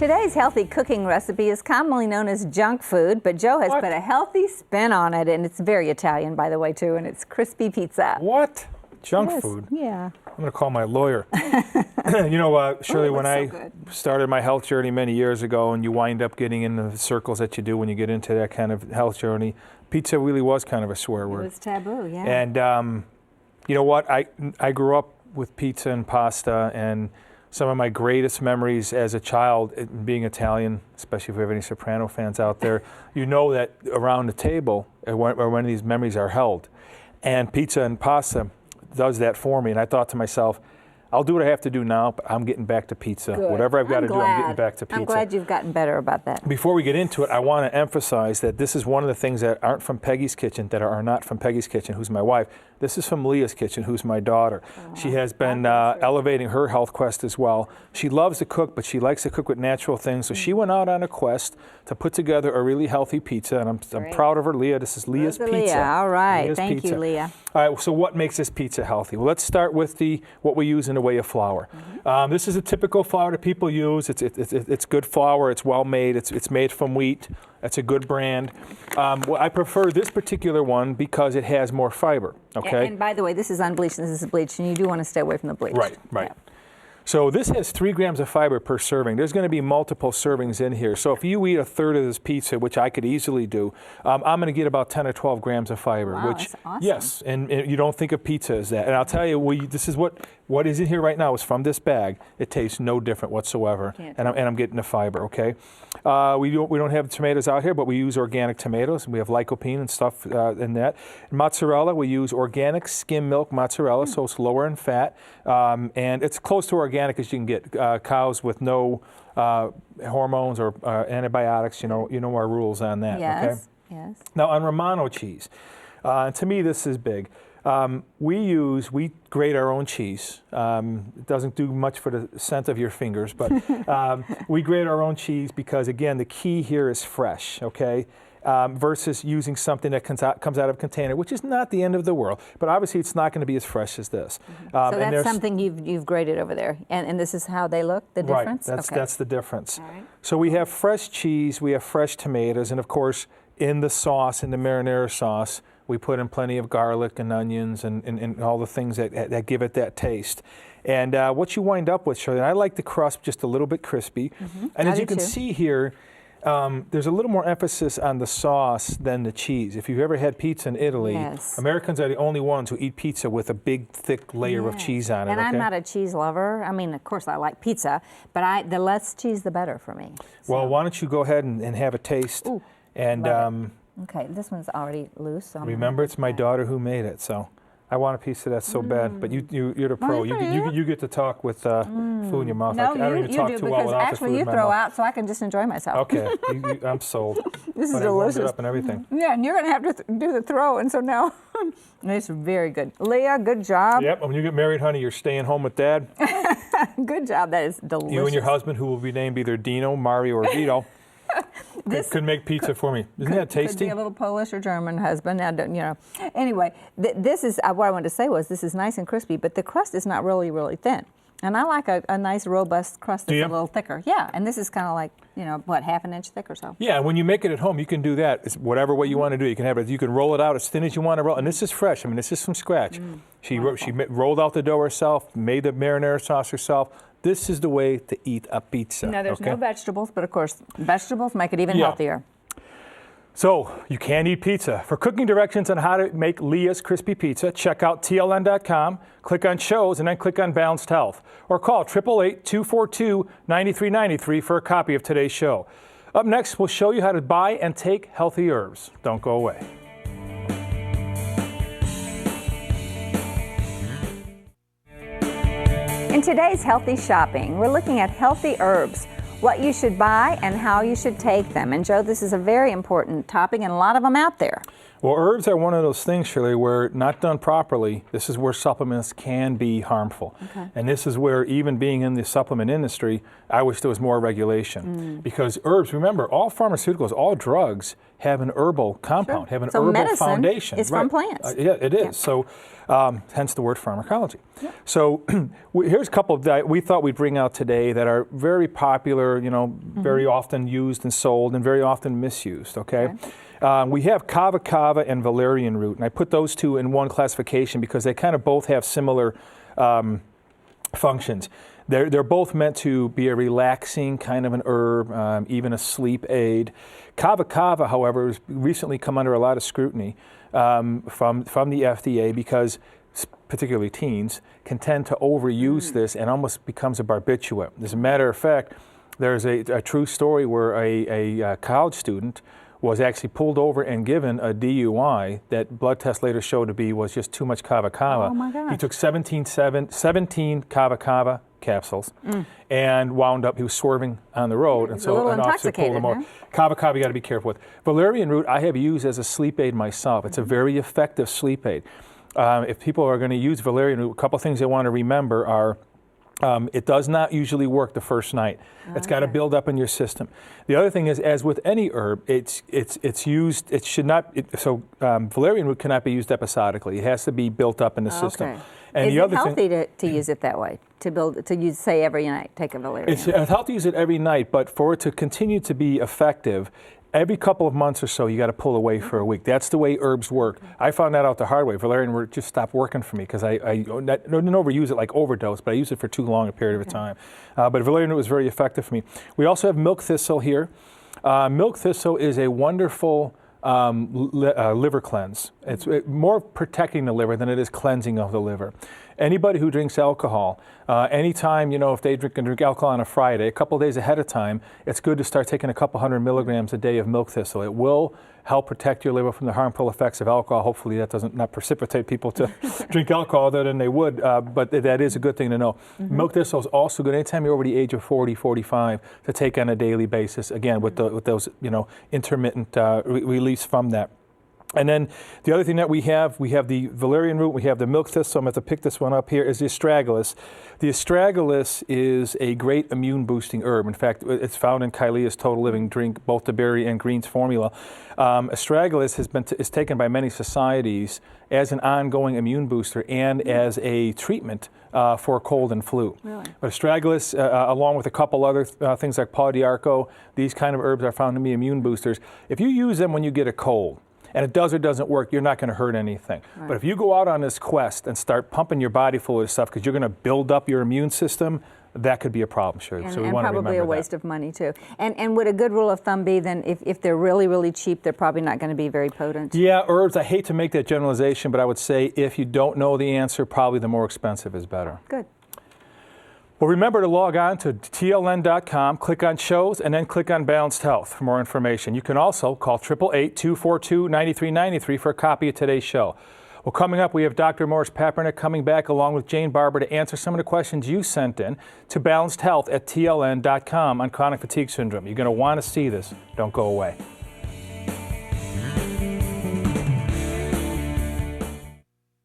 Today's healthy cooking recipe is commonly known as junk food, but Joe has put a healthy spin on it, and it's very Italian, by the way, too, and it's crispy pizza. What? Junk food? Yeah. I'm going to call my lawyer. You know, Shirley, when I started my health journey many years ago, and you wind up getting in the circles that you do when you get into that kind of health journey, pizza really was kind of a swear word. It was taboo, yeah. And you know what? I grew up with pizza and pasta, and some of my greatest memories as a child, being Italian, especially if we have any soprano fans out there, you know that around the table, when these memories are held, and pizza and pasta does that for me. And I thought to myself, I'll do what I have to do now, but I'm getting back to pizza. Good. Whatever I've got to do, I'm getting back to pizza. I'm glad you've gotten better about that. Before we get into it, I want to emphasize that this is one of the things that aren't from Peggy's kitchen, that are not from Peggy's kitchen, who's my wife. This is from Leah's kitchen, who's my daughter. She has been elevating her health quest as well. She loves to cook, but she likes to cook with natural things. So she went out on a quest to put together a really healthy pizza, and I'm proud of her. Leah, this is Leah's pizza. Leah, all right. Leah's Thank pizza. you, Leah. All right, so what makes this pizza healthy? Well, let's start with what we use in the way of flour. This is a typical flour that people use. It's good flour. It's well made. It's made from wheat. It's a good brand. Well, I prefer this particular one because it has more fiber. Okay. And by the way, this is unbleached and this is bleached, and you do want to stay away from the bleach. Right. Yeah. So this has 3 grams of fiber per serving. There's going to be multiple servings in here. So if you eat a third of this pizza, which I could easily do, I'm going to get about 10 or 12 grams of fiber. Wow, which, that's awesome. Yes, and you don't think of pizza as that. And I'll tell you, this is what is in here right now is from this bag. It tastes no different whatsoever, and I'm getting the fiber. Okay, we don't have tomatoes out here, but we use organic tomatoes. We have lycopene and stuff in that. Mozzarella, we use organic skim milk mozzarella, so it's lower in fat, and it's close to organic as you can get. Cows with no hormones or antibiotics. You know our rules on that. Yes. Okay? Yes. Now on Romano cheese, to me this is big. We grate our own cheese. It doesn't do much for the scent of your fingers, but we grate our own cheese because, again, the key here is fresh, okay? Versus using something that comes out of a container, which is not the end of the world, but obviously it's not going to be as fresh as this. So that's something you've grated over there, and this is how they look, the difference? Right, that's the difference. All right. So we have fresh cheese, we have fresh tomatoes, and of course, in the sauce, in the marinara sauce, we put in plenty of garlic and onions and all the things that give it that taste. And what you wind up with, Shirley, and I like the crust just a little bit crispy. And as you can see here, there's a little more emphasis on the sauce than the cheese. If you've ever had pizza in Italy, Americans are the only ones who eat pizza with a big, thick layer of cheese on it. And I'm not a cheese lover. I mean, of course, I like pizza, but the less cheese, the better for me. So. Well, why don't you go ahead and have a taste? Ooh, and okay, this one's already loose. So remember, it's my daughter who made it, so I want a piece of that so bad. But you're the pro. You get to talk with food in your mouth. No, I don't even talk too well without the food actually you in my throw mouth. out so I can just enjoy myself. Okay, I'm sold. This is but delicious. I warmed it up and everything. Yeah, and you're going to have to do the throw, and so now it's very good. Leah, good job. Yep, when you get married, honey, you're staying home with Dad. Good job. That is delicious. You and your husband, who will be named either Dino, Mario, or Vito, could make pizza for me. Isn't that tasty? Could be a little Polish or German husband. Now, Anyway, this is what I wanted to say was this is nice and crispy, but the crust is not really, really thin. And I like a nice, robust crust that's a little thicker. Yeah, and this is kind of like, half an inch thick or so. Yeah, when you make it at home, you can do that. It's whatever way you want to do it. You can have it. You can roll it out as thin as you want to roll. And this is fresh. I mean, this is from scratch. She rolled out the dough herself, made the marinara sauce herself. This is the way to eat a pizza. Now, there's no vegetables, but of course, vegetables make it even healthier. So, you can eat pizza. For cooking directions on how to make Leah's crispy pizza, check out tln.com, click on shows, and then click on Balanced Health. Or call 888-242-9393 for a copy of today's show. Up next, we'll show you how to buy and take healthy herbs. Don't go away. In today's healthy shopping, we're looking at healthy herbs, what you should buy and how you should take them. And Joe, this is a very important topic and a lot of them out there. Well, herbs are one of those things, Shirley, where not done properly, this is where supplements can be harmful. And this is where, even being in the supplement industry, I wish there was more regulation. Because herbs, remember, all pharmaceuticals, all drugs have an herbal compound, have an so herbal medicine foundation. is from plants. Yeah, it is. So hence the word pharmacology. Yeah. So here's a couple that we thought we'd bring out today that are very popular, you know, very often used and sold and very often misused, okay? We have kava kava and valerian root, and I put those two in one classification because they kind of both have similar functions. They're both meant to be a relaxing kind of an herb, even a sleep aid. Kava kava, however, has recently come under a lot of scrutiny from the FDA because particularly teens can tend to overuse this and almost becomes a barbiturate. As a matter of fact, there's a true story where a college student was actually pulled over and given a DUI that blood test later showed to be was just too much kava kava. Oh my gosh. He took 17 kava kava capsules and wound up, he was swerving on the road, and so an officer pulled him over. Kava kava you got to be careful with. Valerian root I have used as a sleep aid myself. It's a very effective sleep aid. If people are going to use valerian root, a couple things they want to remember are it does not usually work the first night. It's got to build up in your system. The other thing is, as with any herb, it's used. It should not. Valerian root cannot be used episodically. It has to be built up in the system. And is it healthy to use it that way? To use, say, every night, take a valerian? It's healthy to use it every night, but for it to continue to be effective, every couple of months or so, you got to pull away for a week. That's the way herbs work. I found that out the hard way. Valerian root just stopped working for me because I didn't overuse it like overdose, but I used it for too long a period of time. But valerian root was very effective for me. We also have milk thistle here. Milk thistle is a wonderful liver cleanse. It's more protecting the liver than it is cleansing of the liver. Anybody who drinks alcohol, anytime, if they drink alcohol on a Friday, a couple of days ahead of time, it's good to start taking a couple hundred milligrams a day of milk thistle. It will help protect your liver from the harmful effects of alcohol. Hopefully that doesn't not precipitate people to drink alcohol other than they would, but that is a good thing to know. Milk thistle is also good anytime you're over the age of 40, 45 to take on a daily basis, again, with those intermittent release from that. And then the other thing that we have the valerian root, we have the milk thistle. I'm going to pick this one up here, is the astragalus. The astragalus is a great immune boosting herb. In fact, it's found in Kylea's Total Living Drink, both the berry and greens formula. Astragalus is taken by many societies as an ongoing immune booster and as a treatment for cold and flu. Really? But astragalus, along with a couple other things like pau d'arco, these kind of herbs are found to be immune boosters. If you use them when you get a cold, and it does or doesn't work, you're not going to hurt anything. Right. But if you go out on this quest and start pumping your body full of this stuff because you're going to build up your immune system, that could be a problem, sure. And, so we want to remember probably a waste of money, too. And would a good rule of thumb be then if they're really, really cheap, they're probably not going to be very potent? Yeah, herbs, I hate to make that generalization, but I would say if you don't know the answer, probably the more expensive is better. Good. Well, remember to log on to tln.com, click on shows, and then click on Balanced Health for more information. You can also call 888-242-9393 for a copy of today's show. Well, coming up, we have Dr. Morris Papernick coming back along with Jane Barber to answer some of the questions you sent in to balancedhealth@tln.com on chronic fatigue syndrome. You're going to want to see this. Don't go away.